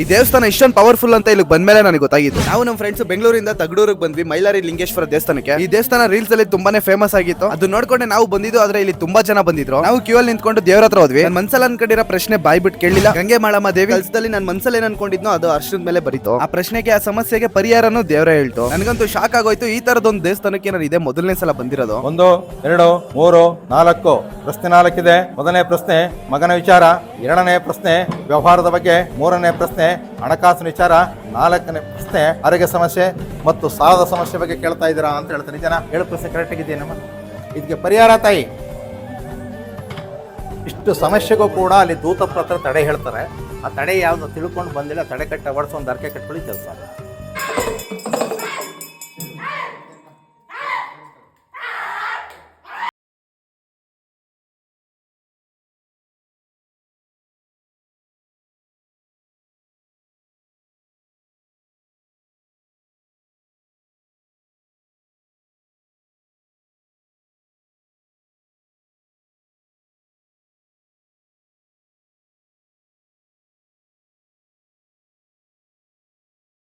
ಈ ದೇವಸ್ಥಾನ ಇಷ್ಟೊಂದು ಪವರ್ಫುಲ್ ಅಂತ ಇಲ್ಲಿ ಬಂದ್ಮೇಲೆ ನನಗೆ ಗೊತ್ತಾಗಿತ್ತು. ನಾವು ನಮ್ಮ ಫ್ರೆಂಡ್ಸ್ ಬೆಂಗಳೂರಿಂದ ತಗಡೂರಿಗೆ ಬಂದ್ವಿ ಮೈಲಾರಿ ಲಿಂಗೇಶ್ವರ ದೇವಸ್ಥಾನಕ್ಕೆ. ಈ ದೇವಸ್ಥಾನ ರೀಲ್ಸ್ ಅಲ್ಲಿ ತುಂಬಾನೇ ಫೇಮಸ್ ಆಗಿತ್ತು. ಅದು ನೋಡ್ಕೊಂಡೆ ನಾವು ಬಂದಿದ್ದು, ಆದ್ರೆ ಇಲ್ಲಿ ತುಂಬಾ ಜನ ಬಂದಿದ್ರು. ನಾವು ಕ್ಯೂ ಅಲ್ಲಿ ನಿಂತ್ಕೊಂಡು ದೇವರ ಹತ್ರ ಹೋದ್ವಿ. ನನ್ನ ಮನ್ಸಲ್ಲಿ ಅನ್ಕೊಂಡಿರೋ ಪ್ರಶ್ನೆ ಬಾಯ್ ಬಿಟ್ಟು ಕೇಳಿಲ್ಲ. ಗಂಗೆ ಮಾಳಮ್ಮ ದೇವಿ ಕೆಲಸದಲ್ಲಿ ನನ್ನ ಮನ್ಸಲ್ಲಿ ಏನ್ ಅನ್ಕೊಂಡಿದ್ನೋ ಅದು ಅರ್ಶದ ಮೇಲೆ ಬರೀತು. ಆ ಪ್ರಶ್ನೆಗೆ, ಆ ಸಮಸ್ಯೆಗೆ ಪರಿಹಾರನೂ ದೇವರೇ ಹೇಳ್ತು. ನನಗಂತೂ ಶಾಕ್ ಆಗೋಯ್ತು. ಈ ತರದೊಂದು ದೇವಸ್ಥಾನಕ್ಕೆ ನಾನು ಇದೇ ಮೊದಲನೇ ಸಲ ಬಂದಿರೋದು. 1 2 3 4 ಪ್ರಶ್ನೆ 4 ಇದೆ. ಮೊದಲನೇ ಪ್ರಶ್ನೆ ಮಗನ ವಿಚಾರ, ಎರಡನೇ ಪ್ರಶ್ನೆ ವ್ಯವಹಾರದ ಬಗ್ಗೆ, ಮೂರನೇ ಪ್ರಶ್ನೆ ಹಣಕಾಸಿನ ವಿಚಾರ, ನಾಲ್ಕನೇ ಪ್ರಶ್ನೆ ಆರೋಗ್ಯ ಸಮಸ್ಯೆ ಮತ್ತು ಸಾಲದ ಸಮಸ್ಯೆ ಬಗ್ಗೆ ಕೇಳ್ತಾ ಇದ್ದೀರಾ ಅಂತ ಹೇಳ್ತಾರೆ. ನಿಜನಾ? 7 ಪ್ರಶ್ನೆ ಕರೆಕ್ಟ್ ಆಗಿದೆಯೇನಮ್ಮ? ಇದಕ್ಕೆ ಪರಿಹಾರ ತಾಯಿ. ಇಷ್ಟು ಸಮಸ್ಯೆಗೂ ಕೂಡ ಅಲ್ಲಿ ದೂತ ಪತ್ರ ತಡೆ ಹೇಳ್ತಾರೆ. ಆ ತಡೆ ಯಾವ್ದು ತಿಳ್ಕೊಂಡು ಬಂದಿಲ್ಲ, ತಡೆ ಕಟ್ಟ ಹೊಡ್ಸೋ ಒಂದು ಅರ್ಕೆ ಕಟ್ಕೊಳ್ಳಿ ಕೆಲಸ.